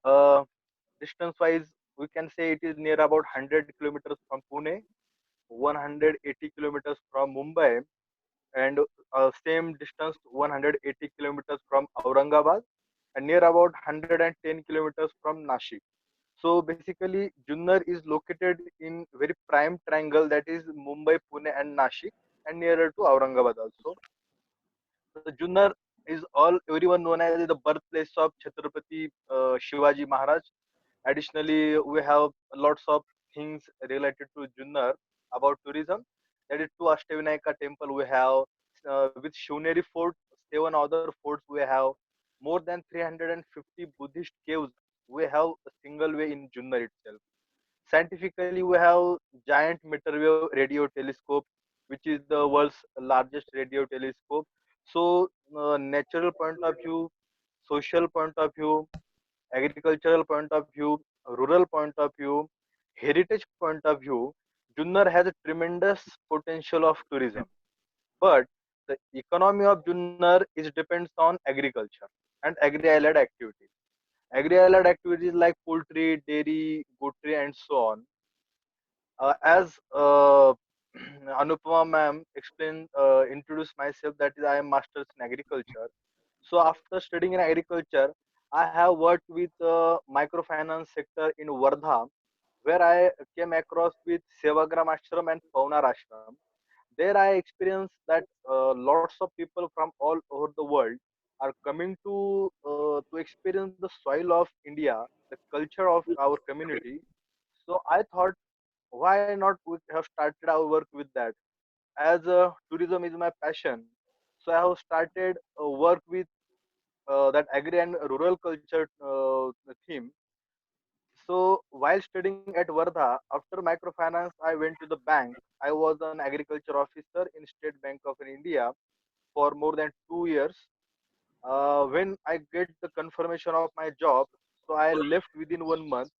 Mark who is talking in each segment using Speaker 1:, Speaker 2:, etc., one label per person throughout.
Speaker 1: Uh, Distance wise, we can say it is near about 100 kilometers from Pune, 180 kilometers from Mumbai, and same distance 180 kilometers from Aurangabad, and near about 110 kilometers from Nashik. So basically, Junnar is located in very prime triangle, that is Mumbai, Pune, and Nashik, and nearer to Aurangabad also. So Junnar is all everyone known as the birthplace of Chhatrapati Shivaji Maharaj. Additionally, we have lots of things related to Junnar about tourism. That is two Ashtavinayaka temple we have, with Shivneri fort, seven other forts we have, more than 350 Buddhist caves we have a single way in Junnar itself. Scientifically, we have giant meter wave radio telescope, which is the world's largest radio telescope. So, natural point of view, social point of view, agricultural point of view, rural point of view, heritage point of view, Junnar has a tremendous potential of tourism. But the economy of Junnar is depends on agriculture and agri-allied activities. Agri-allied activities like poultry, dairy, goatry, and so on. As Anupama ma'am explained, introduced myself, that is, I am masters in agriculture. So after studying in agriculture, I have worked with microfinance sector in Wardha, where I came across with Sevagram Ashram and Paunar Ashram. There I experienced that lots of people from all over the world are coming to experience the soil of India, the culture of our community. So I thought, why not we have started our work with that? As tourism is my passion, so I have started work with that agri and rural culture theme. So while studying at Wardha, after microfinance, I went to the bank. I was an agriculture officer in State Bank of India for more than 2 years. When I get the confirmation of my job, so I left within 1 month,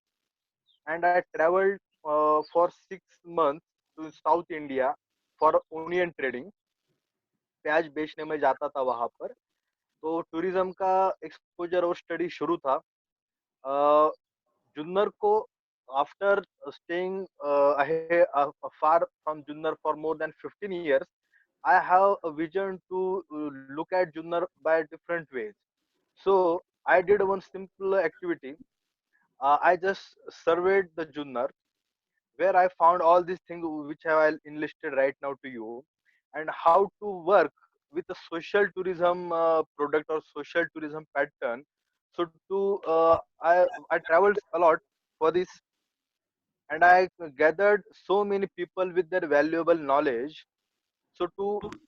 Speaker 1: and I traveled for 6 months to South India for onion trading. प्याज बेचने में जाता था वहां पर. तो tourism का exposure और स्टडी शुरू था. अ, जुन्नर को, after staying far from Junnar for more than 15 years, I have a vision to look at Junnar by different ways. So I did one simple activity. I just surveyed the Junnar, where I found all these things which I have enlisted right now to you, and how to work with a social tourism product or social tourism pattern. So to I traveled a lot for this, and I gathered so many people with their valuable knowledge. So to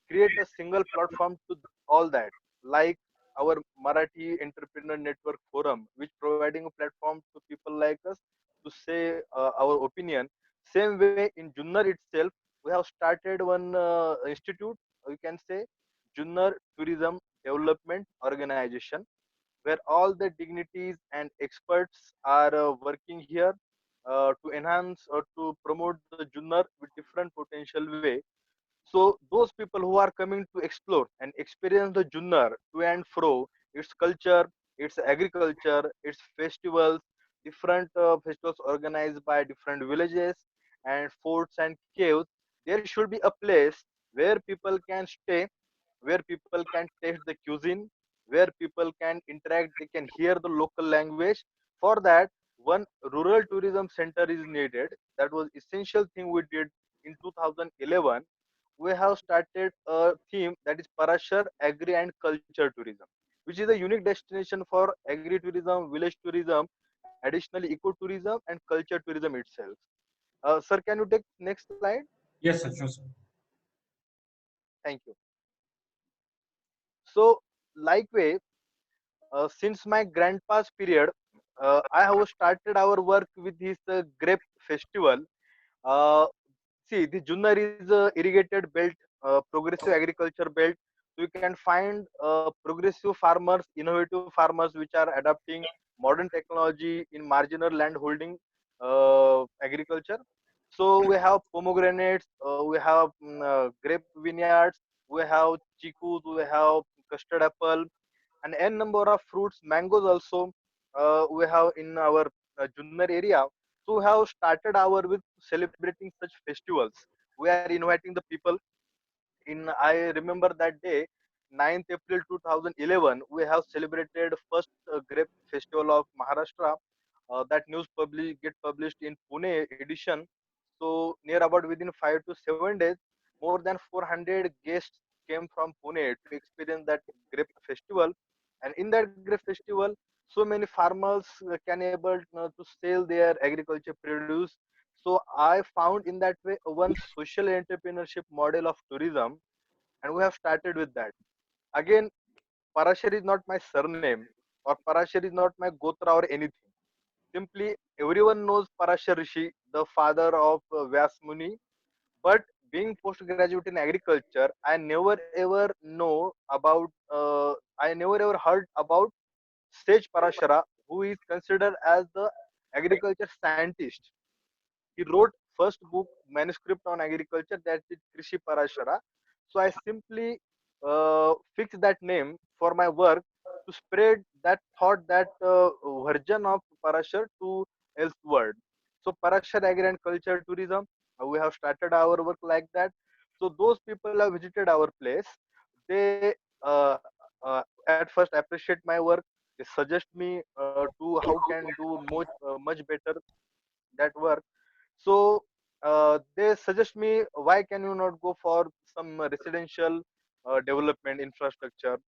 Speaker 1: create a single platform to all that, like our Marathi Entrepreneur Network Forum, which providing a platform to people like us to say our opinion. Same way in Junnar itself, we have started one institute, we can say Junnar Tourism Development Organization, where all the dignities and experts are working here to enhance or to promote the Junnar with different potential way. So those people who are coming to explore and experience the Junnar to and fro, its culture, its agriculture, its festivals, different festivals organized by different villages and forts and caves, there should be a place where people can stay, where people can taste the cuisine, where people can interact, they can hear the local language. For that, one rural tourism center is needed. That was essential thing we did in 2011. We have started a theme, that is Parashar Agri and Culture Tourism, which is a unique destination for agri tourism, village tourism, additionally eco tourism and culture tourism itself. Sir, can you take next slide?
Speaker 2: Yes, sir, sure, sir.
Speaker 1: Thank you. So, likewise, since my grandpa's period, I have started our work with this grape festival. Uh, See, the Junnar is a irrigated belt, progressive agriculture belt. So you can find progressive farmers, innovative farmers, which are adopting modern technology in marginal land holding agriculture. So we have pomegranates, we have grape vineyards, we have chikus, we have custard apple, and n number of fruits, mangoes also. we have in our Junnar area. So we have started our with celebrating such festivals. We are inviting the people in. I remember that day, 9th April 2011, we have celebrated first grape festival of Maharashtra. That news get published in Pune edition. So near about within 5 to 7 days, more than 400 guests came from Pune to experience that grape festival. And in that grape festival, so many farmers can able to sell their agriculture produce. So I found in that way one social entrepreneurship model of tourism, and we have started with that. Again, Parashar is not my surname, or Parashar is not my Gotra or anything. Simply, everyone knows Parashar Rishi, the father of Vyas Muni. But being postgraduate in agriculture, I never ever know about. I never ever heard about Sage Parashara, who is considered as the agriculture scientist. He wrote first book manuscript on agriculture, that is Krishi Parashara. So I simply fixed that name for my work to spread that thought, that version of Parashar to elsewhere. So Parashar Agri and Culture Tourism, we have started our work like that. So those people have visited our place. They at first appreciate my work. They suggest me to how can do much better that work. So they suggest me, why can you not go for some residential development infrastructure.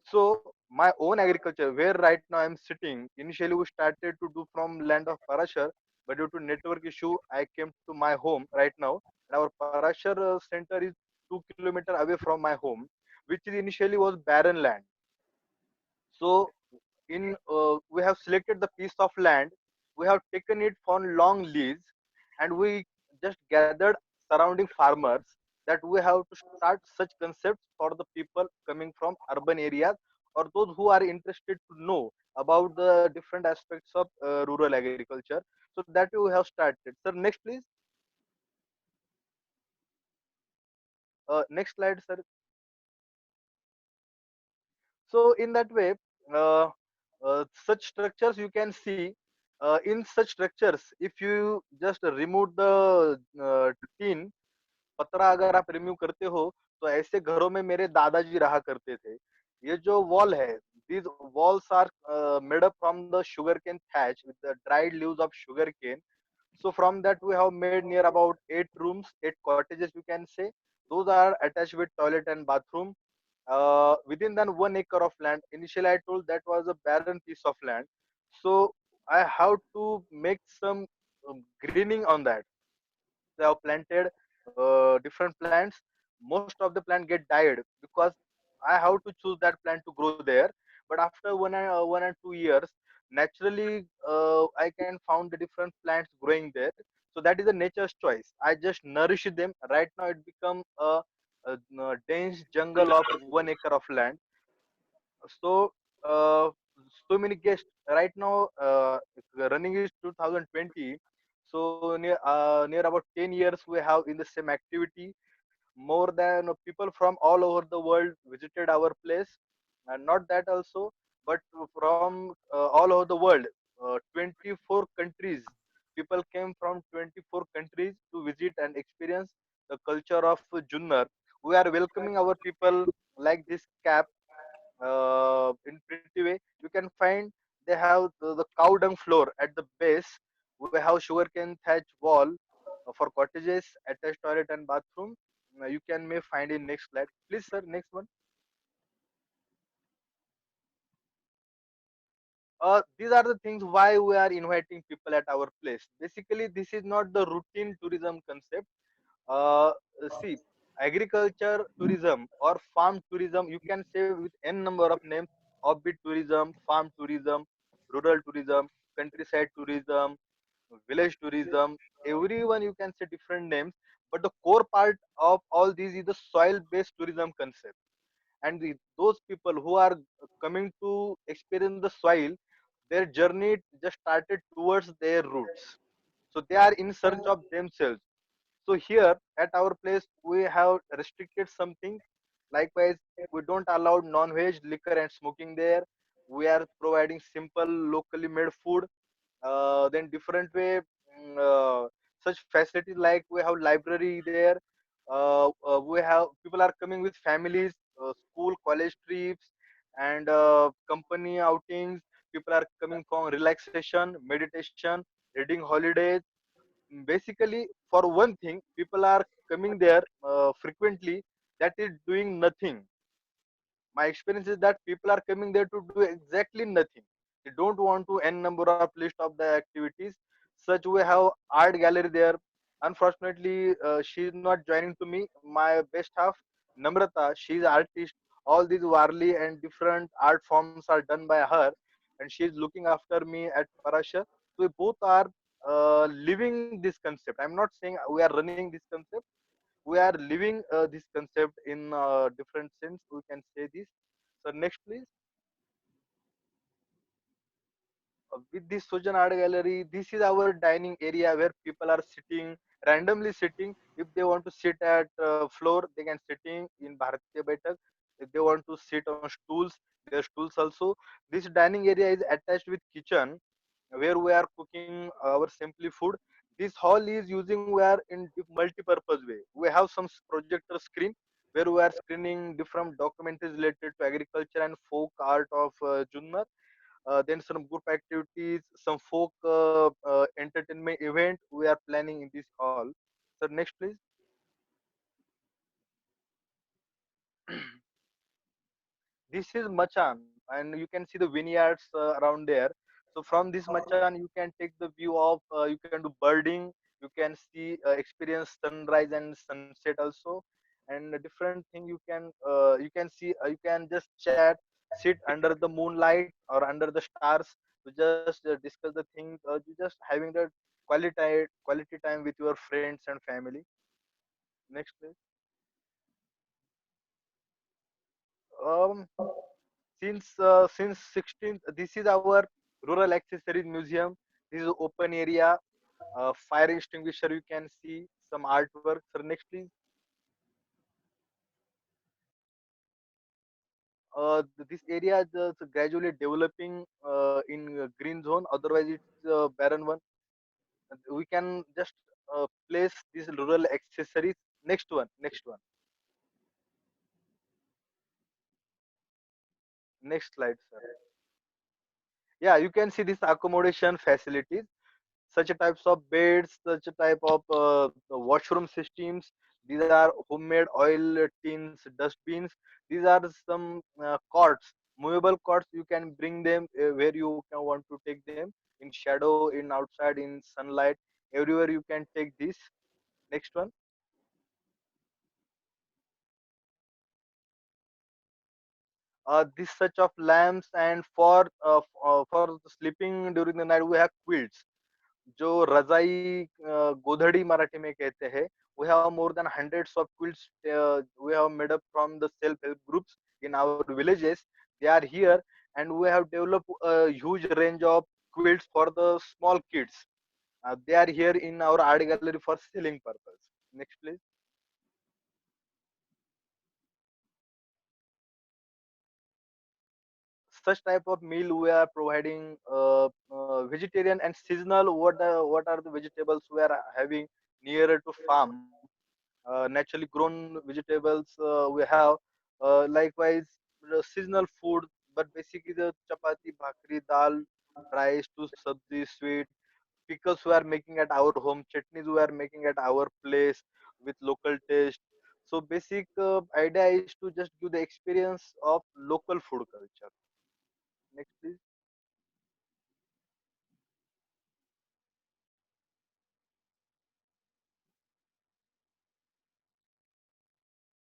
Speaker 1: So my own agriculture, where right now I'm sitting, initially we started to do from land of Parashar, but due to network issue I came to my home right now. And our Parashar center is 2 kilometers away from my home, which is initially was barren land. So in we have selected the piece of land, we have taken it for long lease, and we just gathered surrounding farmers, that we have to start such concepts for the people coming from urban areas, or those who are interested to know about the different aspects of rural agriculture. So that we have started. Sir, next please. Next slide, sir. So in that way, uh, such structures you can see. In such structures, if you just remove the tin पतरा, अगर आप remove करते हो, तो ऐसे घरों में मेरे दादाजी रहा करते थे. ये जो वॉल है, these walls are made up from the sugarcane thatch with the dried leaves of sugarcane. So from that we have made near about 8 rooms, 8 cottages you can say. Those are attached with toilet and bathroom. Within that 1 acre of land, initially I told that was a barren piece of land. So I have to make some greening on that. They have planted different plants. Most of the plant get died because I have to choose that plant to grow there. But after 1 or 2 years, naturally I can found the different plants growing there. So that is a nature's choice. I just nourish them. Right now it become a dense jungle of 1 acre of land. So uh, so many guests right now. Running is 2020. So near about 10 years we have in the same activity. More than people from all over the world visited our place, and not that also, but from all over the world. 24 countries, people came from 24 countries to visit and experience the culture of Junnar. We are welcoming our people like this cap in pretty way. You can find they have the cow dung floor at the base. We have sugarcane thatch wall for cottages, attached toilet and bathroom. You can may find in next slide. Please, sir, next one. These are the things why we are inviting people at our place. Basically, this is not the routine tourism concept. Uh, See, agriculture tourism or farm tourism, you can say with n number of names: orbit tourism, farm tourism, rural tourism, countryside tourism, village tourism. Everyone you can say different names, but the core part of all these is the soil-based tourism concept. And those people who are coming to experience the soil, their journey just started towards their roots. So they are in search of themselves. So here at our place, we have restricted something. Likewise, we don't allow non-veg liquor and smoking there. we are providing simple locally made food. Then different way, such facilities like we have library there. We have people are coming with families, school college trips, and company outings. People are coming for relaxation, meditation, reading holidays. Basically, for one thing, people are coming there frequently, that is doing nothing. My experience is that people are coming there to do exactly nothing. They don't want to n number of list of the activities. Such we have art gallery there. Unfortunately, she is not joining to me. My best half, Namrata, she is artist. All these Warli and different art forms are done by her, and she is looking after me at Parashar. So we both are living this concept. I'm not saying we are running this concept. We are living this concept in different sense, we can say this. So next please. With this Sojan Art Gallery, this is our dining area where people are sitting, randomly sitting. If they want to sit at floor, they can sitting in Bharatiya Baitak. If they want to sit on stools, there are stools also. This dining area is attached with kitchen where we are cooking our simply food. This hall is using we are in multi-purpose way. We have some projector screen where we are screening different documentaries related to agriculture and folk art of Junnar. Then some group activities, some folk entertainment event we are planning in this hall. So next please. This is Machan, and you can see the vineyards around there. So from this Machan, you can take the view of, you can do birding, you can see, experience sunrise and sunset also, and a different thing you can see, you can just chat, sit under the moonlight or under the stars to just discuss the things, you just having the quality time with your friends and family. Next please. Um, since 16th, this is our rural accessories museum. This is open area, fire extinguisher, you can see some artwork. Sir, next please. This area is gradually developing in green zone, otherwise it's barren one. We can just place these rural accessories. Next one. Next slide, sir. Yeah, you can see this accommodation facilities, such a types of beds, such a type of washroom systems. These are homemade oil tins, dustbins. These are some cots, movable cots. You can bring them where you can want to take them, in shadow, in outside, in sunlight, everywhere you can take this. Next one. This such of lamps, and for sleeping during the night we have quilts. जो रजाई गोधड़ी मराठी में कहते हैं. We have more than hundreds of quilts we have made up from the self-help groups in our villages. They are here, and we have developed a huge range of quilts for the small kids. They are here in our art gallery for selling purpose. Next please. Such type of meal we are providing, vegetarian and seasonal. What are the vegetables we are having nearer to farm, naturally grown vegetables we have. Likewise, the seasonal food, but basically the chapati, bhakri, dal, rice to sabzi, sweet. Pickles we are making at our home, chutneys we are making at our place with local taste. So basic idea is to just give the experience of local food culture. Next, please.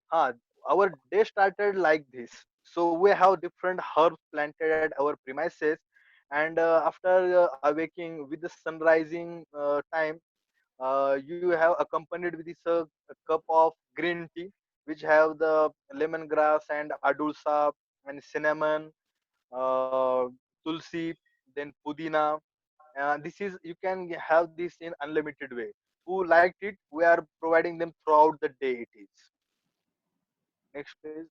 Speaker 1: Ah, our day started like this. So we have different herbs planted at our premises, and after awaking with the sunrising time, you have accompanied with this a cup of green tea, which have the lemongrass and adulsa and cinnamon, uh, tulsi, then pudina. This is you can have this in unlimited way. Who liked it? We are providing them throughout the day. It is. Next page.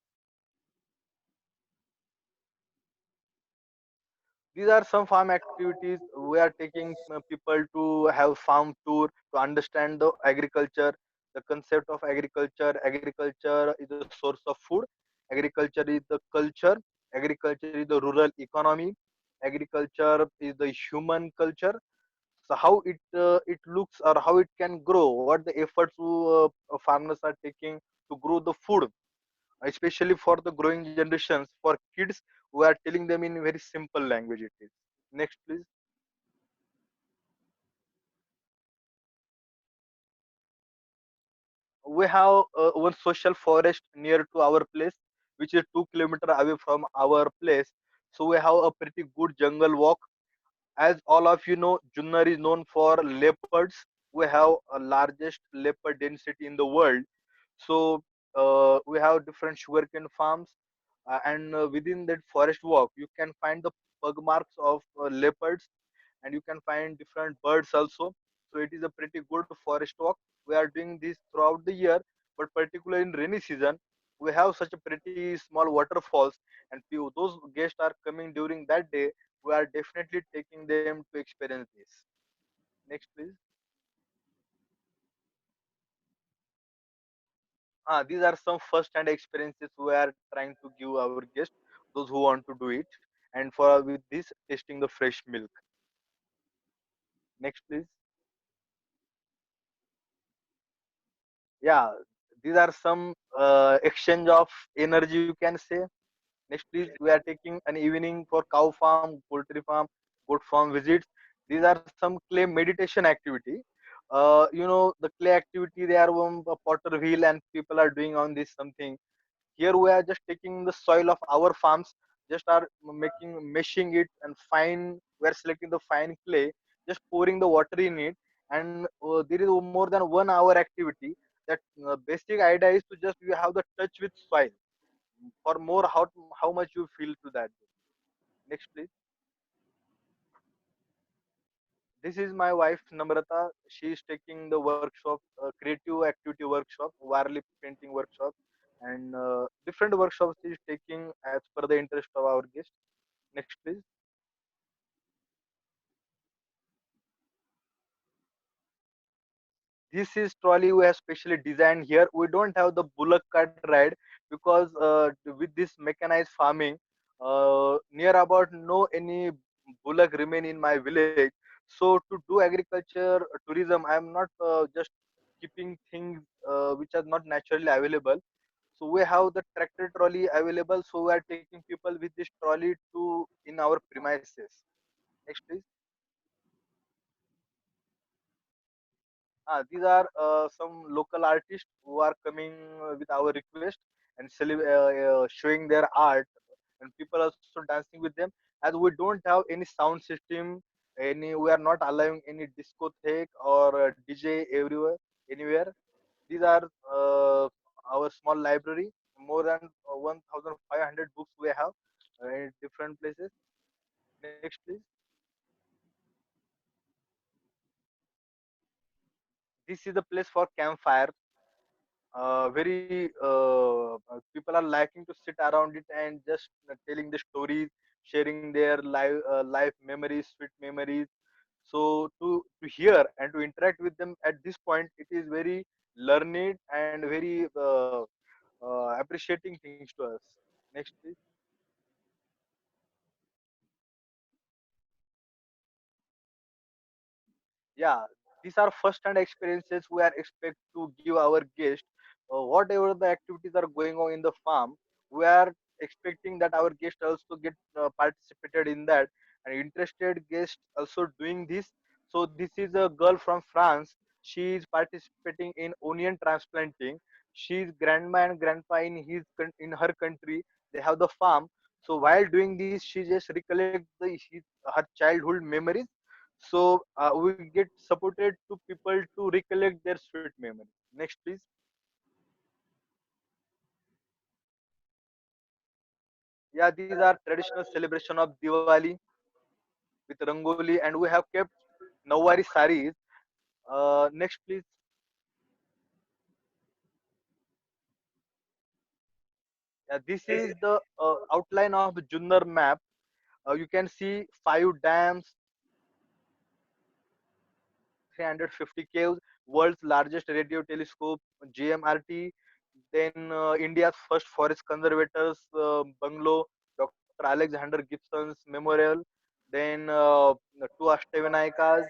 Speaker 1: These are some farm activities. We are taking people to have farm tour to understand the agriculture, the concept of agriculture. Agriculture is the source of food. Agriculture is the culture. Agriculture is the rural economy. Agriculture is the human culture. So how it looks or how it can grow, what the efforts farmers are taking to grow the food, especially for the growing generations, for kids, we are telling them in very simple language it is. Next please. We have one social forest near to our place, which is 2 kilometers away from our place. So we have a pretty good jungle walk. As all of you know, Junnar is known for leopards. We have a largest leopard density in the world. So we have different sugarcane farms, and within that forest walk, you can find the pug marks of leopards, and you can find different birds also. So it is a pretty good forest walk. We are doing this throughout the year, but particularly in rainy season, we have such a pretty small waterfalls, and few those guests are coming during that day. We are definitely taking them to experience this. Next, please. These are some first-hand experiences we are trying to give our guests, those who want to do it, and for with this tasting the fresh milk. Next, please. Yeah, these are some exchange of energy, you can say. Next, please. We are taking an evening for cow farm, poultry farm, goat farm visits. These are some clay meditation activity. The clay activity, they are a potter wheel, and people are doing on this something. Here we are just taking the soil of our farms, just are making meshing it and fine. We are selecting the fine clay, just pouring the water in it, and there is more than 1 hour activity. That basic idea is to just you have the touch with soil. For more, how much you feel to that. Next, please. This is my wife Namrata. She is taking the workshop, creative activity workshop, wirely painting workshop, and different workshops she is taking as per the interest of our guest. Next, please. This is trolley we have specially designed here. We don't have the bullock cart ride because with this mechanized farming, near about no any bullock remain in my village. So to do agriculture tourism, I am not just keeping things which are not naturally available. So we have the tractor trolley available. So we are taking people with this trolley to in our premises. Next, please. These are some local artists who are coming with our request and showing their art, and people are also dancing with them. As we don't have any sound system, we are not allowing any discotheque or DJ everywhere, anywhere. These are our small library. More than 1,500 books we have in different places. Next, please. This is the place for campfire. Very people are liking to sit around it and just telling the stories, sharing their life memories, sweet memories. So to hear and to interact with them at this point, it is very learned and very appreciating things to us. Next, please. Yeah, these are first hand experiences we are expect to give our guests. Whatever the activities are going on in the farm, we are expecting that our guests also get participated in that, and interested guests also doing this. So this is a girl from France. She is participating in onion transplanting. She's grandma and grandpa in in her country. They have the farm. So while doing this, she just recollect her childhood memories. So we get supported to people to recollect their sweet memory. Next, please. Yeah, these are traditional celebration of Diwali with Rangoli, and we have kept Nawari saris. Next, please. Yeah, this is the outline of the Junnar map. You can see 5 dams, 350 caves, world's largest radio telescope, GMRT, then India's first forest conservators bungalow, Dr. Alexander Gibson's memorial, then two Ashtavinayakas,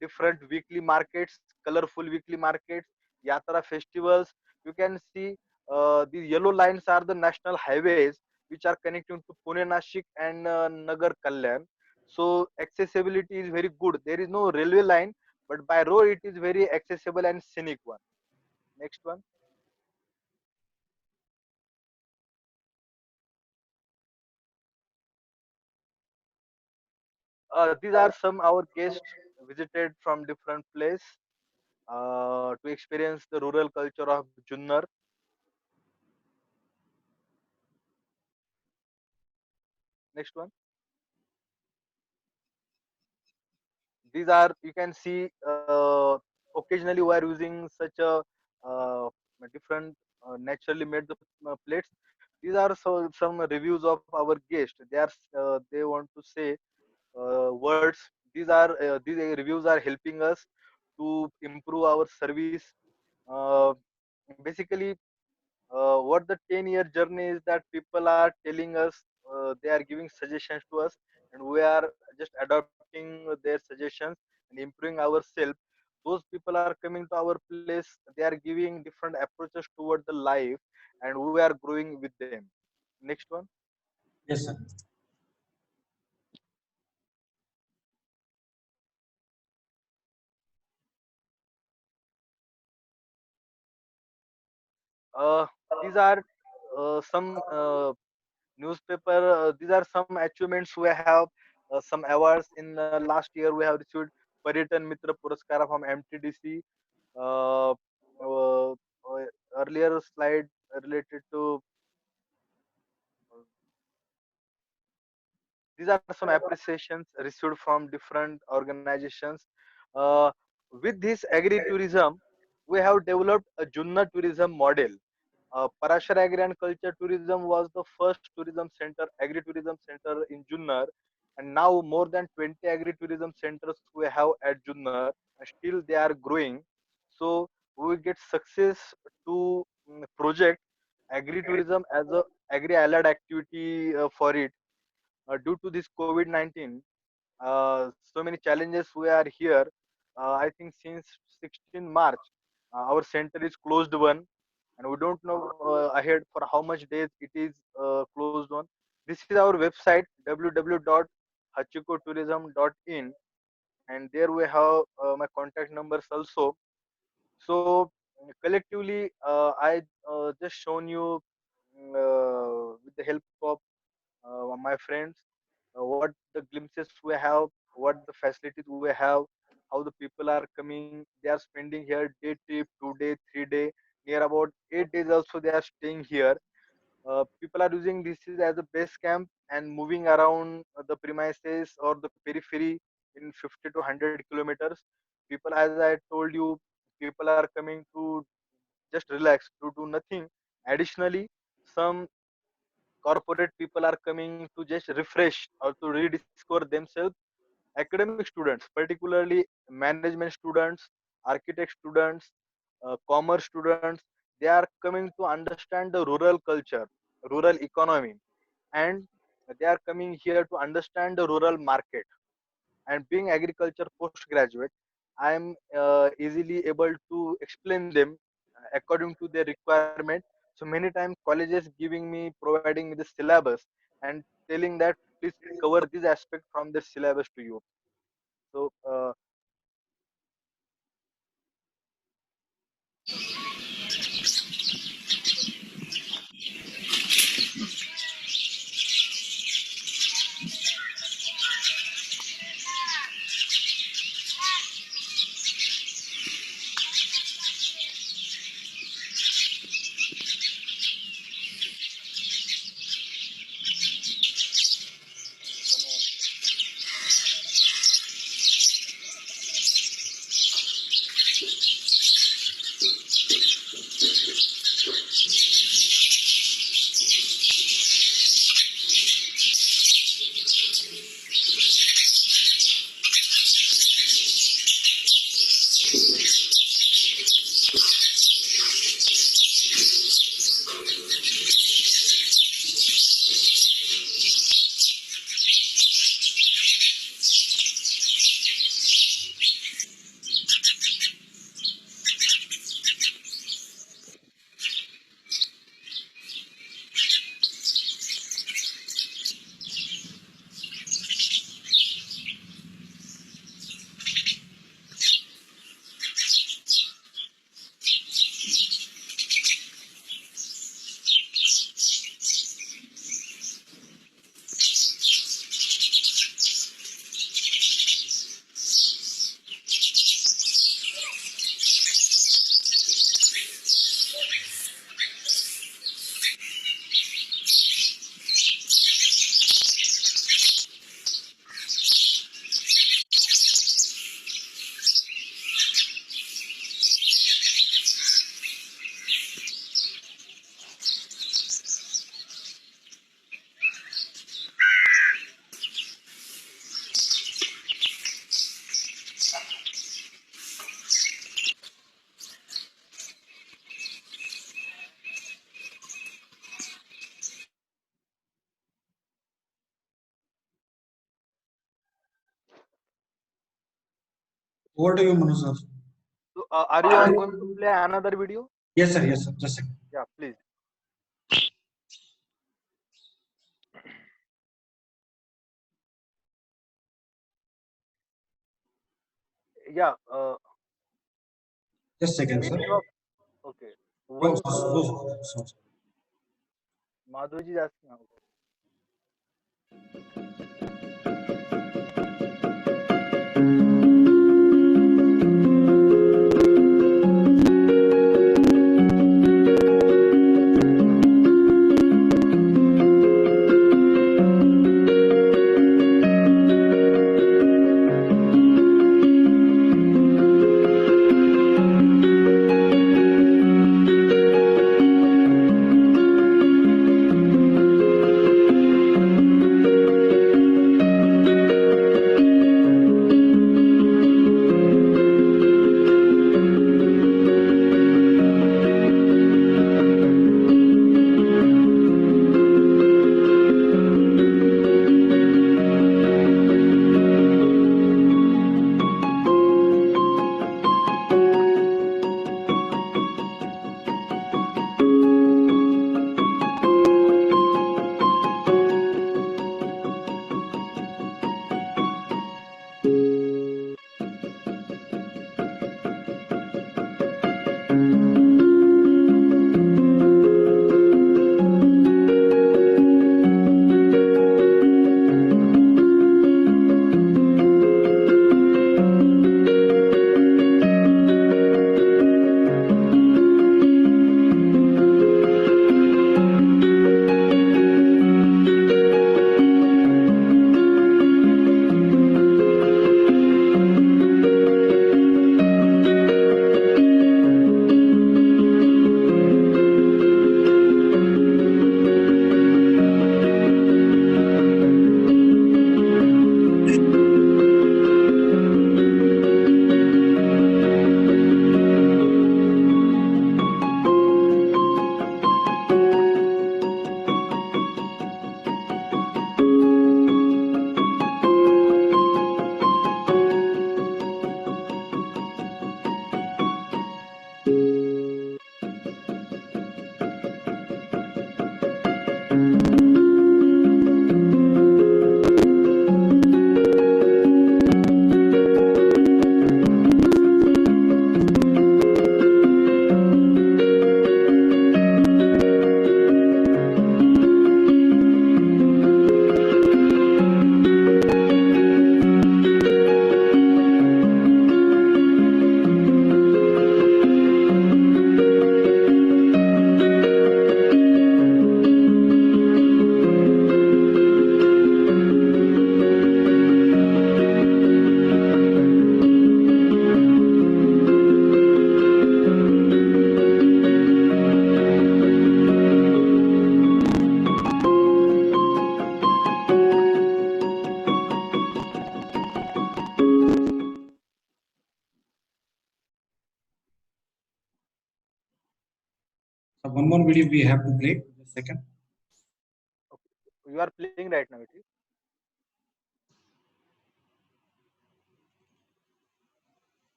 Speaker 1: different weekly markets, colorful weekly markets, Yatra festivals. You can see these yellow lines are the national highways which are connecting to Pune, Nashik, and Nagar Kalyan. So accessibility is very good. There is no railway line, but by road it is very accessible and scenic one. Next one. These are some our guests visited from different place to experience the rural culture of Junnar. Next one. These are you can see occasionally we are using such a different naturally made the plates. These are some reviews of our guest. They want to say words. These reviews are helping us to improve our service. Uh, Basically, what the 10-year journey is that people are telling us, they are giving suggestions to us, and we are just adopting their suggestions and improving ourselves. Those people are coming to our place, they are giving different approaches toward the life, and we are growing with them. Next one.
Speaker 2: Yes, sir.
Speaker 1: uh, these are some newspaper. These are some achievements we have. Some awards in last year we have received Paritan Mitra Puraskara from MTDC. uh, uh, Earlier slide related to these are some appreciations received from different organizations. Uh, with this agri-tourism, we have developed a Junna tourism model. Parashar Agri and Culture Tourism was the first tourism center, agri-tourism center in Junnar, and now more than 20 agri-tourism centers we have at Junnar, and still they are growing. So we get success to project agri-tourism as a agri-allied activity for it. Due to this COVID-19, so many challenges we are here. I think since 16 March, our center is closed one, and we don't know ahead for how much days it is closed one. This is our website www.hachikotourism.in, and there we have my contact numbers also. So collectively, I just shown you with the help of my friends what the glimpses we have, what the facilities we have, how the people are coming. They are spending here day trip, 2 day, 3 day, near about 8 days also they are staying here. People are using this as a base camp and moving around the premises or the periphery in 50 to 100 kilometers. People, as I told you, people are coming to just relax, to do nothing. Additionally, some corporate people are coming to just refresh or to rediscover themselves. Academic students, particularly management students, architect students, commerce students, they are coming to understand the rural culture, rural economy, and they are coming here to understand the rural market. And being agriculture postgraduate, I am easily able to explain them according to their requirement. So many times colleges giving me, providing me the syllabus and telling that please cover this aspect from the syllabus to you. So
Speaker 2: Over to you, Manu sir.
Speaker 1: So, are you all going to play another video?
Speaker 2: Yes, sir. Yes, sir. Just a second.
Speaker 1: Yeah, please. Yeah,
Speaker 2: Just a second, sir.
Speaker 1: meaning of okay.
Speaker 2: Oh,
Speaker 1: One
Speaker 2: so.
Speaker 1: Madhurji is asking.
Speaker 2: So one more video we have to play. Just a second.
Speaker 1: Okay. You are playing right now, it is.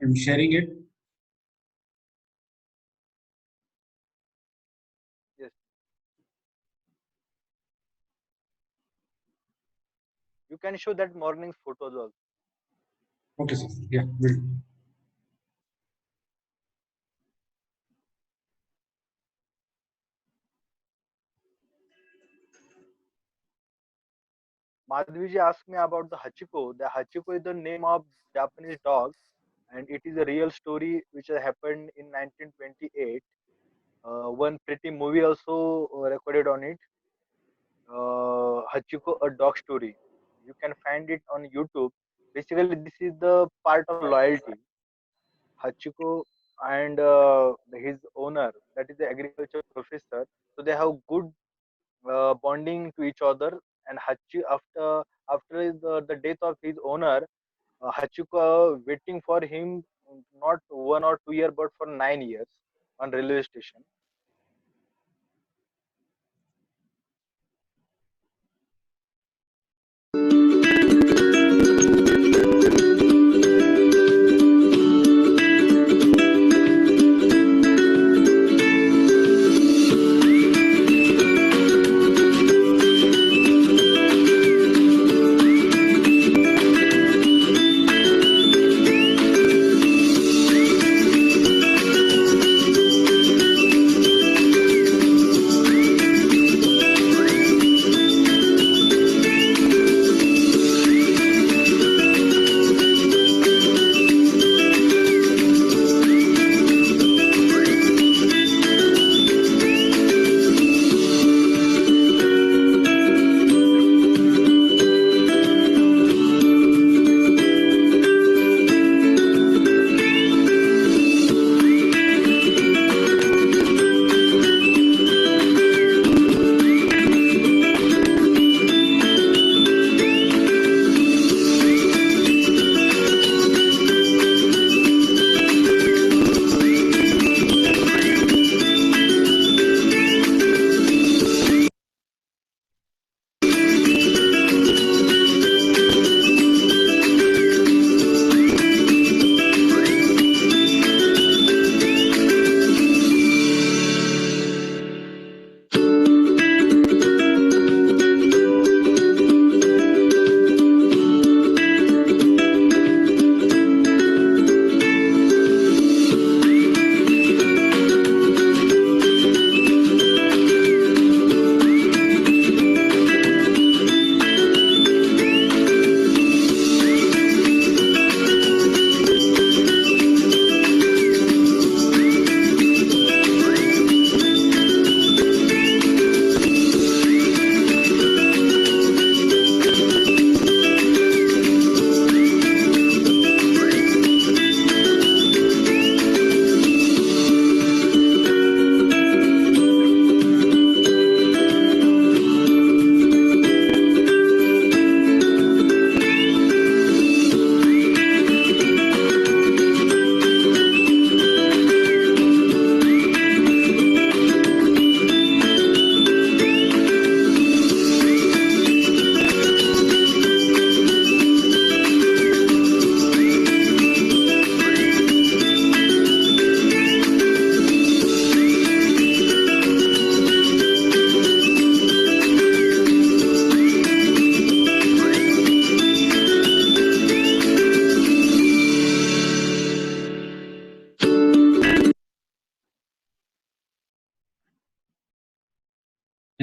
Speaker 2: I'm sharing it.
Speaker 1: Yes. You can show that morning's photos also.
Speaker 2: Okay, sir. Yeah, will.
Speaker 1: Madhviji asked me about the Hachiko. The Hachiko is the name of Japanese dog, and it is a real story which happened in 1928. One pretty movie also recorded on it. Hachiko, a dog story. You can find it on YouTube. Basically, this is the part of loyalty. Hachiko and his owner, that is the agriculture professor. So they have good bonding to each other. And after the death of his owner, Hachiko waiting for him not 1 or 2 years but for 9 years on railway station.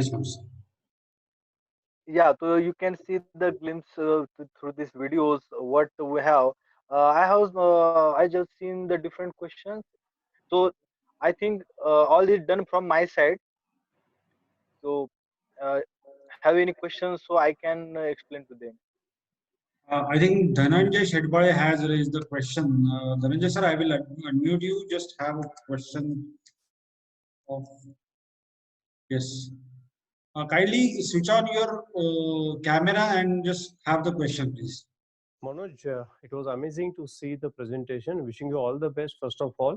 Speaker 2: Yes, Manoj.
Speaker 1: Yeah, so you can see the glimpse through these videos what we have. I just seen the different questions. So I think all is done from my side. So uh, have any questions so I can explain to them.
Speaker 2: I think Dhananjay Shedbale has raised the question. Dhananjay sir, I will unmute you. Just have a question of yes. Kindly switch on your camera and just have the question, please.
Speaker 3: Manoj, it was amazing to see the presentation. Wishing you all the best, first of all.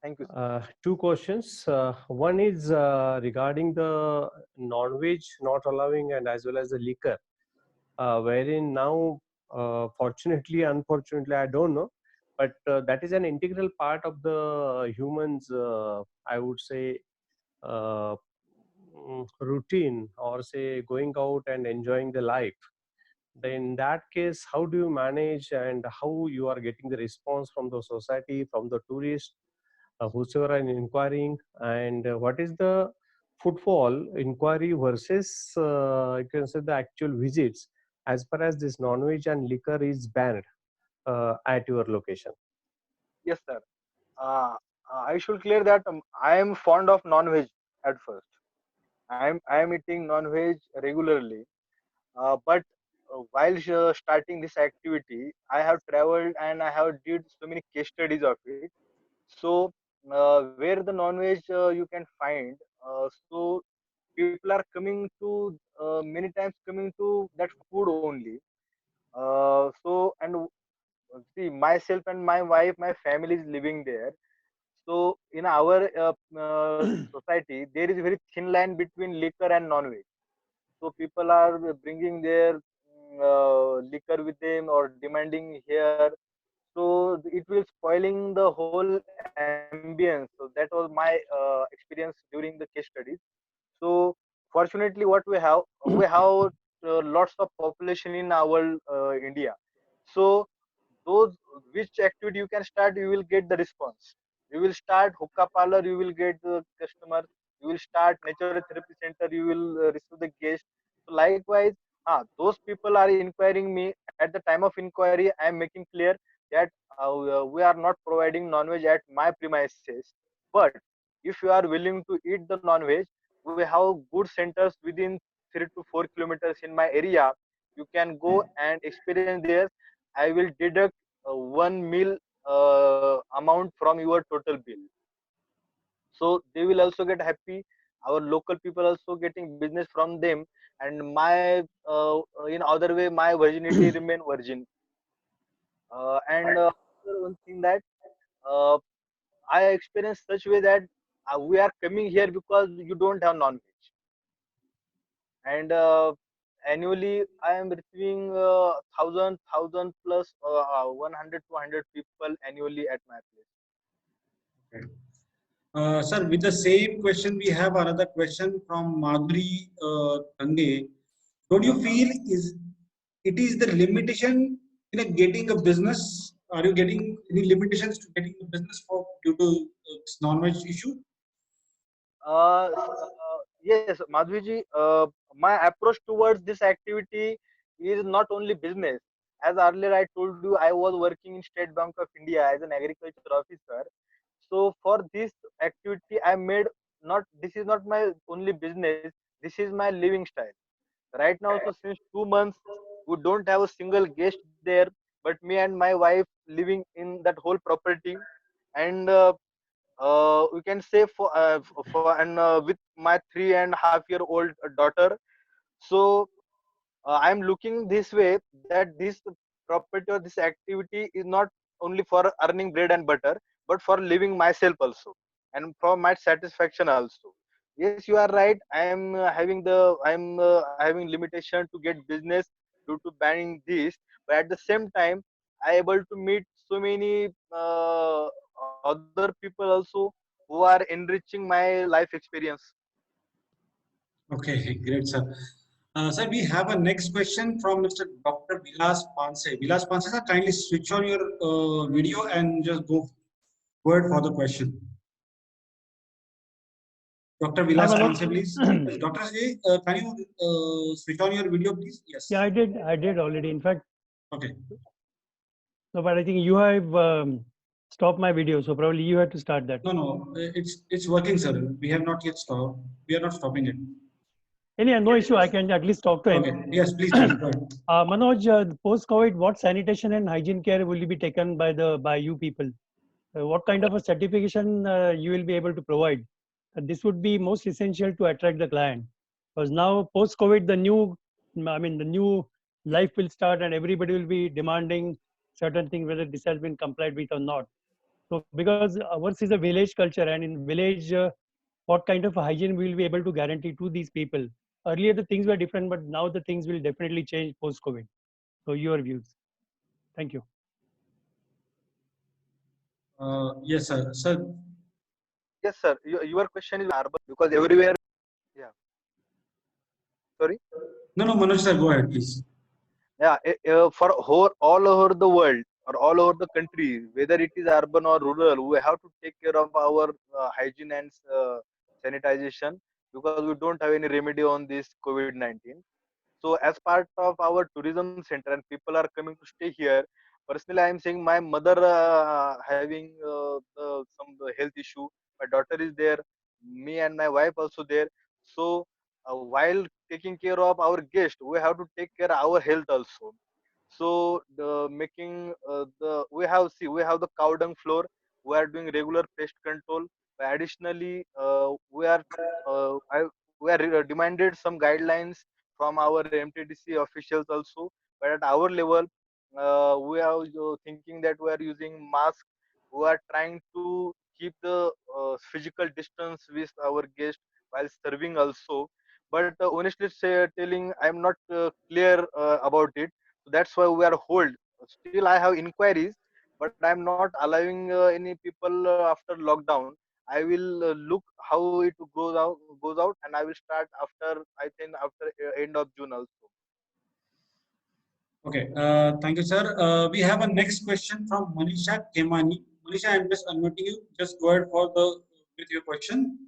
Speaker 1: Thank you, sir.
Speaker 3: Two questions. One is regarding the non-veg not allowing and as well as the liquor, wherein now, fortunately, unfortunately, I don't know, but that is an integral part of the humans, I would say, uh, routine or say going out and enjoying the life. Then in that case, how do you manage and how you are getting the response from the society, from the tourists, whosoever are inquiring, and what is the footfall inquiry versus you can say the actual visits as far as this non-veg and liquor is banned at your location?
Speaker 1: Yes, sir. Uh, I should clear that I am fond of non-veg at first. I am eating non-veg regularly. But while starting this activity, I have traveled and I have did so many case studies of it. So where the non-veg you can find, so people are coming to many times coming to that food only. So and see myself and my wife, my family is living there. So in our society, there is a very thin line between liquor and non-veg. So people are bringing their liquor with them or demanding here. So it will spoiling the whole ambience. So that was my experience during the case studies. So fortunately, what we have lots of population in our India. So those which activity you can start, you will get the response. You will start hookah parlor, you will get the customer. You will start natural therapy center, you will receive the guest. So likewise, those people are inquiring me at the time of inquiry. I am making clear that we are not providing non-veg at my premises, but if you are willing to eat the non-veg, we have good centers within 3 to 4 kilometers in my area. You can go and experience there. I will deduct one meal amount from your total bill. So they will also get happy. Our local people also getting business from them, and my in other way my virginity remain virgin. And one thing that uh, I experienced such way that we are coming here because you don't have non-veg, and annually I am receiving thousand plus 100 to 100 people annually at my place.
Speaker 2: Okay. Sir, with the same question, we have another question from Madhuri Thange. Don't you feel it is the limitation in getting a business? Are you getting any limitations to getting a business for due to this non-veg issue?
Speaker 1: Yes, Madhviji, my approach towards this activity is not only business. As earlier I told you, I was working in State Bank of India as an agriculture officer. So for this activity, I made not this is not my only business. This is my living style. Right now, so since 2 months, we don't have a single guest there, but me and my wife living in that whole property, and we can say for and with my 3.5-year-old daughter. So I am looking this way that this property or this activity is not only for earning bread and butter, but for living myself also, and for my satisfaction also. Yes, you are right. I am having limitation to get business due to banning this, but at the same time, I able to meet so many other people also who are enriching my life experience.
Speaker 2: Okay, great, sir. Sir, we have a next question from Mr. Dr. Vilas Panse. Vilas Panse, sir, kindly switch on your video and just go ahead for the question. Dr. Vilas
Speaker 4: Manoj.
Speaker 2: Kanse, please. Yes, Dr. Ajay, can you switch on your video, please? Yes.
Speaker 4: Yeah, I did already. In fact,
Speaker 2: Okay.
Speaker 4: so but I think you have stopped my video, so probably you have to start that.
Speaker 2: No, it's working, sir. We have not yet stopped. We are not stopping it.
Speaker 4: Anyway, no issue. I can at least talk to him.
Speaker 2: Okay. Yes, please. Go ahead.
Speaker 4: Manoj, post-COVID, what sanitation and hygiene care will be taken by you people? What kind of a certification you will be able to provide? This would be most essential to attract the client, because now post-COVID, the new life will start, and everybody will be demanding certain things, whether this has been complied with or not. So, because ours is a village culture, and in village, what kind of a hygiene we will be able to guarantee to these people? Earlier, the things were different, but now the things will definitely change post-COVID. So, your views. Thank you.
Speaker 2: Yes, sir. Sir.
Speaker 1: Yes, sir. Your question is urban because everywhere. Yeah. Sorry.
Speaker 2: No, Manoj sir, go ahead, please.
Speaker 1: Yeah, for all over the world or all over the country, whether it is urban or rural, we have to take care of our hygiene and sanitization because we don't have any remedy on this COVID-19. So as part of our tourism center and people are coming to stay here, personally I am saying my mother having some health issue, my daughter is there, me and my wife also there. So while taking care of our guest, we have to take care of our health also. So the making we have the cow dung floor. We are doing regular pest control. Additionally, we are demanded some guidelines from our MTDC officials also. But at our level, we are thinking that we are using mask. We are trying to keep the physical distance with our guest while serving also. But honestly telling, I'm not clear about it. So that's why we are hold. Still, I have inquiries, but I'm not allowing any people after lockdown. I will look how it goes out, and I will start after, I think, after end of June also.
Speaker 2: Okay, thank you, sir. We have a next question from Manisha Kemani. Manisha, I'm just unmuting you. Just go ahead with your question.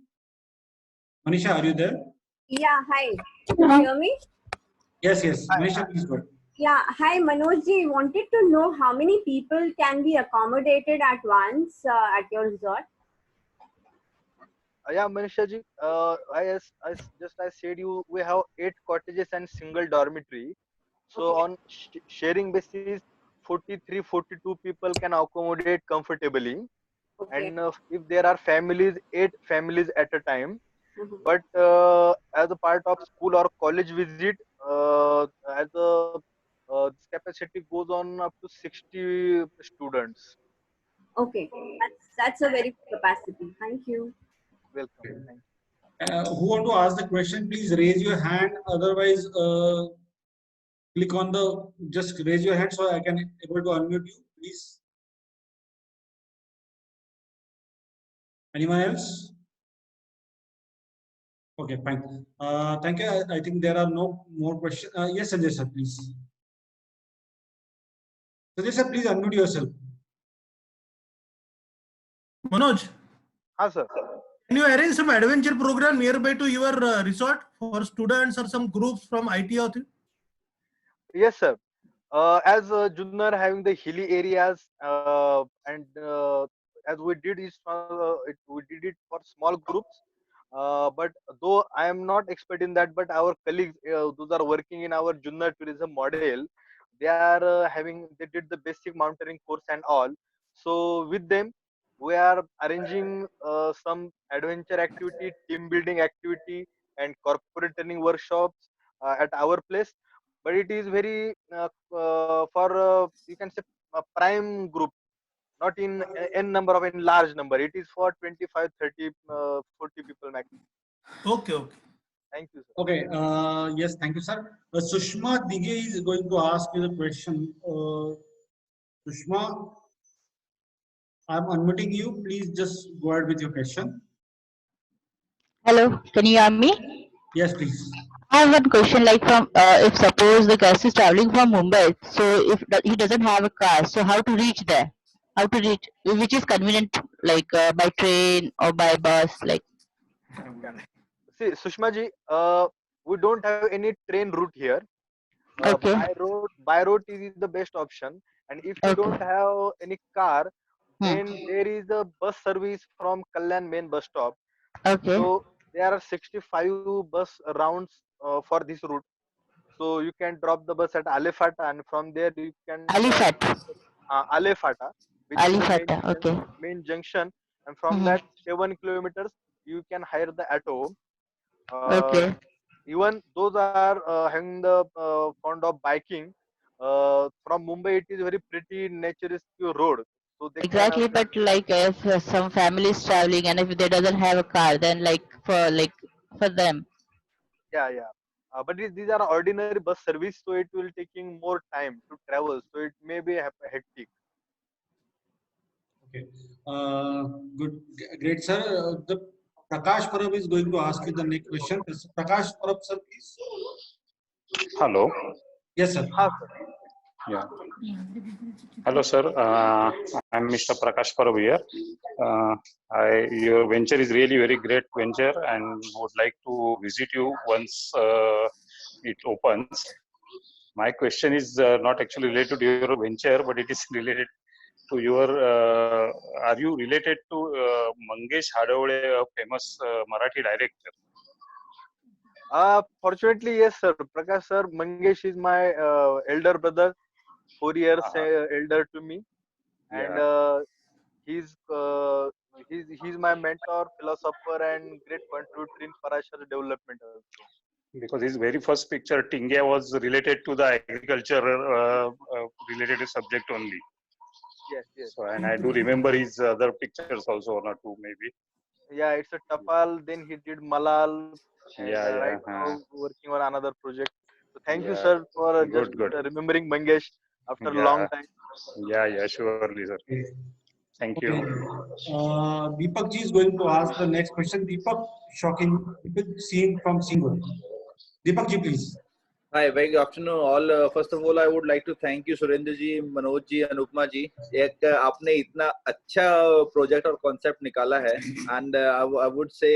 Speaker 2: Manisha, are you there?
Speaker 5: Yeah, hi. Can you hear me?
Speaker 2: Yes.
Speaker 1: Hi.
Speaker 2: Manisha, please go ahead.
Speaker 5: Yeah, hi Manoj ji. Wanted to know how many people can be accommodated at once at your resort?
Speaker 1: Yeah, Manisha ji, I said you, we have 8 cottages and single dormitory. So
Speaker 5: Okay.
Speaker 1: on sharing basis, 43, 42 people can accommodate comfortably.
Speaker 5: Okay.
Speaker 1: And if there are families, 8 families at a time.
Speaker 5: Mhm.
Speaker 1: But as a part of school or college visit, as a this capacity goes on up to 60 students.
Speaker 5: Okay. That's a very good capacity. Thank you.
Speaker 1: Welcome. Thank
Speaker 2: Who want to ask the question, please raise your hand. Otherwise, click on just raise your hand so I can able to unmute you, please. Anyone else? Okay, fine. Thank you. I think there are no more questions. Yes, Sanjay sir, please. Sanjay sir, please unmute yourself.
Speaker 6: Manoj,
Speaker 1: you. Sir.
Speaker 6: can you arrange some adventure program nearby to your resort for students or some groups from IT or
Speaker 1: Yes, sir. As Junnar having the hilly areas, and as we did it for small groups. But though I am not expert in that, but our colleagues, those are working in our Junnar tourism model, they did the basic mountaineering course and all. So with them, we are arranging some adventure activity, team building activity, and corporate training workshops at our place. But it is very for you can say a prime group, not in n number of in large number. It is for 25, 30, 40 people max.
Speaker 6: Okay.
Speaker 1: Thank you, sir.
Speaker 2: Okay. Yes, thank you, sir. Sushma Dige is going to ask you the question. Sushma, I'm unmuting you. Please just go ahead with your question.
Speaker 7: Hello, can you hear me?
Speaker 2: Yes, please.
Speaker 7: I have one question. Like, from if suppose the guest is traveling from Mumbai, so if he doesn't have a car, so how to reach there? How to reach, which is convenient, like by train or by bus, like.
Speaker 1: See, Sushma ji, we don't have any train route here.
Speaker 7: Okay.
Speaker 1: By road is the best option. And if you don't
Speaker 7: Okay.
Speaker 1: have any car,
Speaker 7: Hmm.
Speaker 1: then there is a bus service from Kalyan main bus stop.
Speaker 7: Okay.
Speaker 1: So there are 65 bus rounds for this route. So you can drop the bus at Alefata, and from there you can
Speaker 7: Alifat.
Speaker 1: Alefata, which is the
Speaker 7: Alifata. Okay.
Speaker 1: main junction. And from
Speaker 7: Hmm.
Speaker 1: that 7 kilometers, you can hire the auto. Uh,
Speaker 7: Okay.
Speaker 1: Even those are having the fond of biking. From Mumbai, it is very pretty naturistic road, so they can
Speaker 7: Exactly, but like if some family is traveling and if they doesn't have a car, then for them.
Speaker 1: yeah, yeah. But these are ordinary bus service, so it will taking more time to travel, so it may be hectic.
Speaker 2: Okay. Uh, Good, great, sir. The Prakash Parab is going to ask you the next question. Prakash Parab, sir, please.
Speaker 8: Hello.
Speaker 2: Yes, sir.
Speaker 1: Ha, sir.
Speaker 8: Yeah. Hello, sir. I'm Mr. Prakash Parab here. Your venture is really very great venture, and would like to visit you once it opens. My question is not actually related to your venture, but it is related to your. Are you related to Mangesh Hadawale, a famous Marathi director?
Speaker 1: Fortunately, yes, sir. Prakash sir, Mangesh is my elder brother, 4 years
Speaker 8: Uh-huh.
Speaker 1: elder to me, and
Speaker 8: Yeah.
Speaker 1: he's he's my mentor, philosopher, and great contributor in Parashar development also.
Speaker 8: Because his very first picture, Tingya, was related to the agriculture related subject only.
Speaker 1: Yes, yes.
Speaker 8: So, and I do remember his other pictures also, one or two maybe.
Speaker 1: Yeah, it's a Tapal. Then he did Malal, and
Speaker 8: Yeah,
Speaker 1: right
Speaker 8: yeah,
Speaker 1: now working on another project. So thank you,
Speaker 8: yeah.
Speaker 1: sir, for just
Speaker 8: Good, good.
Speaker 1: remembering Mangesh after a long
Speaker 8: Yeah,
Speaker 1: time.
Speaker 8: yeah, surely, sir.
Speaker 2: Okay.
Speaker 8: Thank
Speaker 2: Okay.
Speaker 8: you.
Speaker 2: Deepak ji is going to ask the next question. Deepak, shocking. Deepak Singh from Singur. Deepak ji, please.
Speaker 9: Hi, very good afternoon all. First of all, I would like to thank you, Surendra ji, Manoj ji, Anupma ji. एक आपने इतना अच्छा project और concept निकाला है, and I would say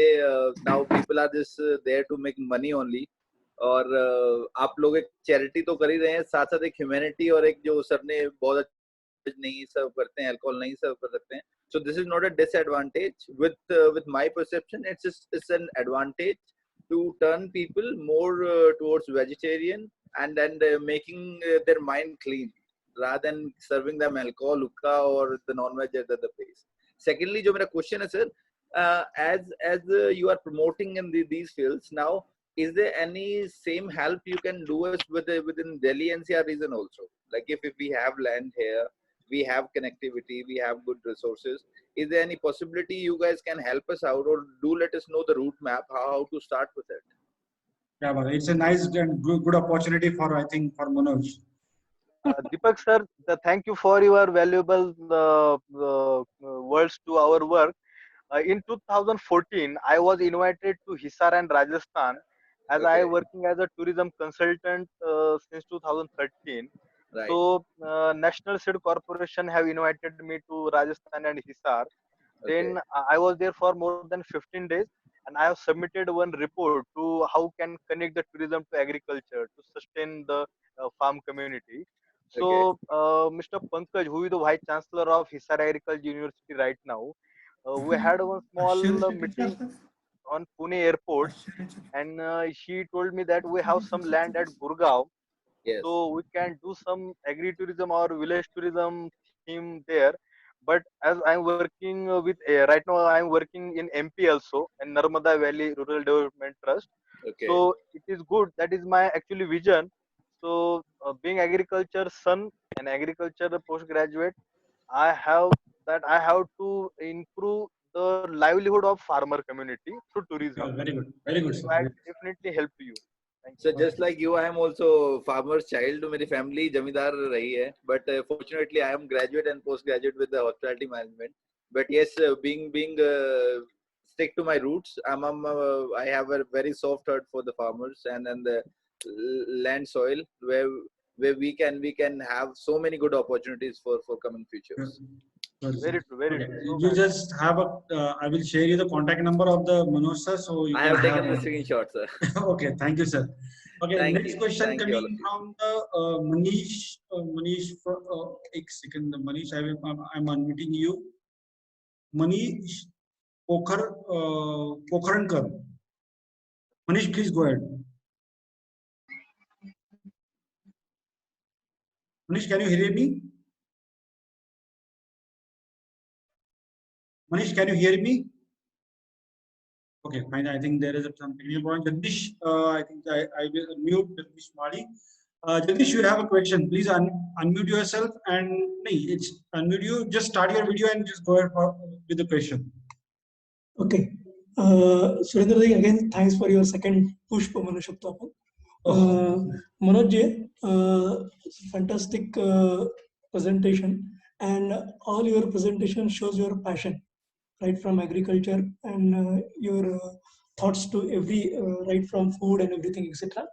Speaker 9: now people are just there to make money only. और आप लोग एक charity तो कर ही रहे हैं, साथ साथ एक humanity और एक जो सर ने बहुत नहीं सर्व करते हैं, अल्कोहल नहीं सर्व कर सकते हैं. So this is not a disadvantage. With my perception, it's an advantage to turn people more towards vegetarian and making their mind clean rather than serving them alcohol, hookah or the non-veg at the other place. Secondly, जो मेरा question है sir, as you are promoting in these fields now, is there any same help you can do us within Delhi NCR region also? Like if we have land here, we have connectivity, we have good resources. Is there any possibility you guys can help us out or do let us know the route map, how to start with it?
Speaker 2: Yeah, but it's a nice and good opportunity for, I think, for Manoj.
Speaker 1: Deepak sir, thank you for your valuable words to our work. In 2014, I was invited to Hisar and Rajasthan as I
Speaker 9: Okay.
Speaker 1: working as a tourism consultant since 2013.
Speaker 9: Right.
Speaker 1: So National Seed Corporation have invited me to Rajasthan and Hisar.
Speaker 9: Okay.
Speaker 1: Then I was there for more than 15 days, and I have submitted one report to how can connect the tourism to agriculture to sustain the farm community.
Speaker 9: Okay.
Speaker 1: So Mr. Pankaj, who is the Vice Chancellor of Hisar Agriculture University right now, we had one small meeting on Pune airport, and he told me that we have some land at Gurgaon,
Speaker 9: Yes.
Speaker 1: so we can do some agri-tourism or village tourism theme there. But as I'm working with right now, I'm working in MP also, in Narmada Valley Rural Development Trust.
Speaker 9: Okay.
Speaker 1: So it is good. That is my actually vision. So being agriculture son and agriculture postgraduate, I have to improve the livelihood of farmer community through tourism.
Speaker 2: Yeah, very good, sir.
Speaker 1: So I definitely help you. Thank you.
Speaker 9: So just like you, I am also farmer's child. मेरी family जमींदार रही है, but fortunately I am graduate and postgraduate with the hospitality management. But yes, being stick to my roots, I have a very soft heart for the farmers and the land soil where we can have so many good opportunities for coming futures.
Speaker 1: Very true, very
Speaker 2: Okay.
Speaker 1: true.
Speaker 2: You just have a. I will share you the contact number of the Manoj sir, so you
Speaker 9: I
Speaker 2: can
Speaker 9: have taken the
Speaker 2: have.
Speaker 9: screenshot, sir.
Speaker 2: Okay, thank you, sir. Okay,
Speaker 9: Thank
Speaker 2: next
Speaker 9: you.
Speaker 2: question
Speaker 9: Thank you, all of
Speaker 2: coming
Speaker 9: you.
Speaker 2: from the Manish. Manish, एक second, Manish, I'm unmuting you. Manish Pokharankar. Manish, please go ahead. Manish, can you hear me? Manish, can you hear me? Okay, fine. I think there is some technical problem. Jagdish, I think I will mute Jagdish Mali. Jagdish, you have a question. Please unmute yourself and it's unmute you. Just start your video and just go ahead with the question.
Speaker 10: Okay. Surendra, again, thanks for your second push for Manushapta. Manoj, fantastic presentation, and all your presentation shows your passion, right from agriculture and your thoughts to every right from food and everything, etc.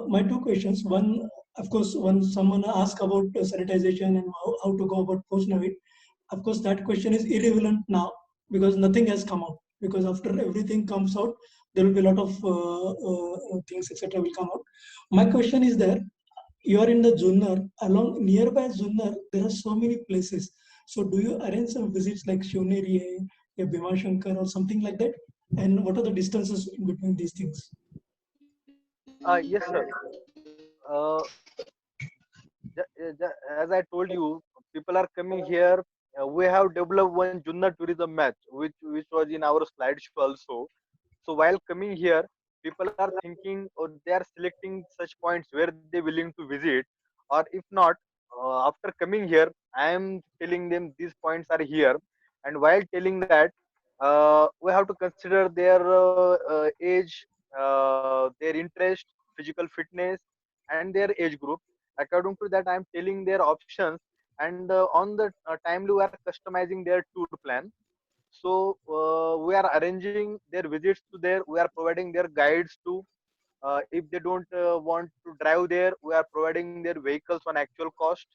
Speaker 10: My two questions. One, of course, when someone asks about sanitization and how to go about post-Navid, of course, that question is irrelevant now because nothing has come out. Because after everything comes out, there will be a lot of things, etc. will come out. My question is that you are in the Junnar, along nearby Junnar, there are so many places. So do you arrange some visits like Shivneri, Bhimashankar or something like that? And what are the distances in between these things?
Speaker 1: Yes, sir. Uh, as I told you, people are coming here. We have developed one Junna tourism match, which was in our slideshow also. So while coming here, people are thinking or they are selecting such points where they willing to visit, or if not, after coming here, I am telling them these points are here, and while telling that, we have to consider their age, their interest, physical fitness, and their age group. According to that, I am telling their options, and on the timely we are customizing their tour plan. So we are arranging their visits to there. We are providing their guides to. If they don't want to drive there, we are providing their vehicles on actual cost,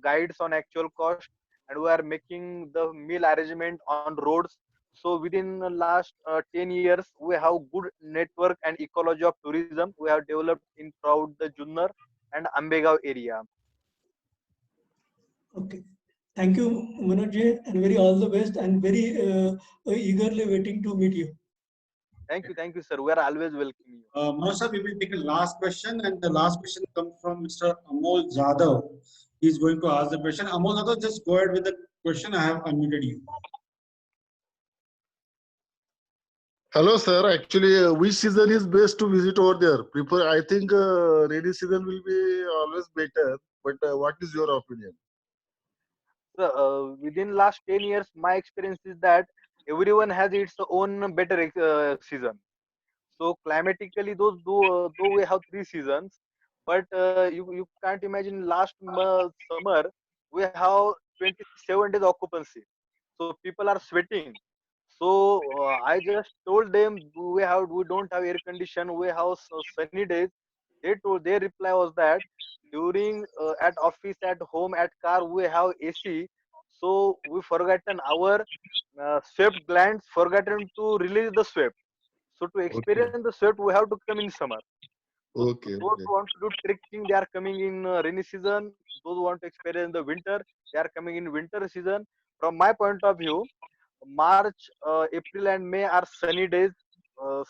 Speaker 1: guides on actual cost, and we are making the meal arrangement on roads. So within the last 10 years, we have good network and ecology of tourism we have developed in throughout the Junnar and Ambegaon area.
Speaker 10: Okay. Thank you, Manoj, and very all the best and very eagerly waiting to meet you.
Speaker 1: Thank you, sir. We are always welcoming you.
Speaker 2: Manoj sir, we will take a last question, and the last question comes from Mr. Amol Jadhav. He is going to ask the question. Amol Jadhav, just go ahead with the question. I have unmuted you.
Speaker 11: Hello, sir. Actually, which season is best to visit over there? I think rainy season will be always better. But what is your opinion?
Speaker 1: Within last 10 years, my experience is that everyone has its own better season. So climatically, though we have 3 seasons, but you can't imagine last summer we have 27 days occupancy. So people are sweating. So I just told them we don't have air condition. We have sunny days. Their reply was that during at office, at home, at car we have AC. So we forgotten our sweat glands, forgotten to release the sweat. So to experience the sweat, we have to come in summer. So those who want to do trekking, they are coming in rainy season. Those who want to experience the winter, they are coming in winter season. From my point of view, March, April, and May are sunny days,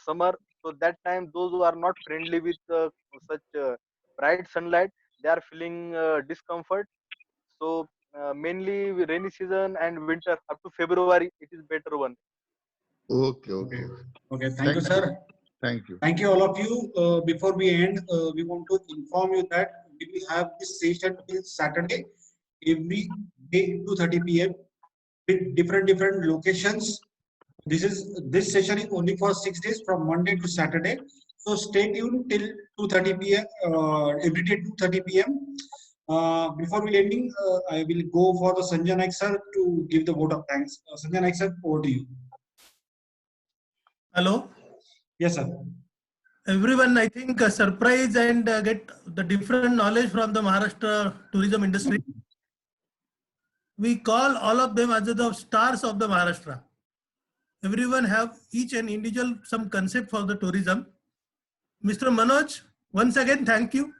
Speaker 1: summer. So that time, those who are not friendly with such bright sunlight, they are feeling discomfort. So mainly rainy season and winter up to February, it is better one.
Speaker 11: Okay.
Speaker 2: Okay. Thank you, sir.
Speaker 11: Thank you.
Speaker 2: Thank you, all of you. Before we end, we want to inform you that we will have this session till Saturday, every day 2:30 p.m. with different locations. This session is only for 6 days from Monday to Saturday. So stay tuned till 2:30 p.m. Every day 2:30 p.m. Before we ending, I will go for the Sanjay Naik sir to give the vote of thanks. Sanjay Naik sir, over to you.
Speaker 6: Hello.
Speaker 2: Yes, sir.
Speaker 6: Everyone, I think, surprise and get the different knowledge from the Maharashtra tourism industry. we call all of them as the stars of the Maharashtra. Everyone have each and individual some concept for the tourism. Mr. Manoj, once again, thank you.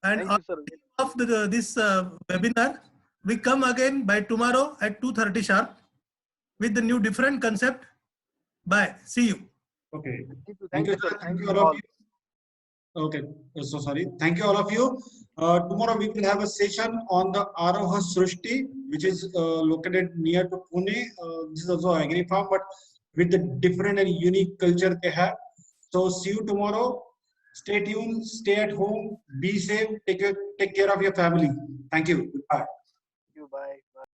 Speaker 6: And
Speaker 1: Thank you, sir.
Speaker 6: after this webinar, we come again by tomorrow at 2:30 sharp with the new different concept. Bye. See you.
Speaker 2: Okay.
Speaker 1: Thank you, sir.
Speaker 2: Thank
Speaker 1: Thank
Speaker 2: you
Speaker 1: you
Speaker 2: all of
Speaker 1: all.
Speaker 2: you. Okay, so sorry. Thank you all of you. Tomorrow we will have a session on the Aroha Srushti, which is located near to Pune. This is also agri farm, but with the different and unique culture they have. So see you tomorrow. Stay tuned. Stay at home. Be safe. Take care of your family. Thank you. Goodbye.
Speaker 1: Thank you. Bye. Bye.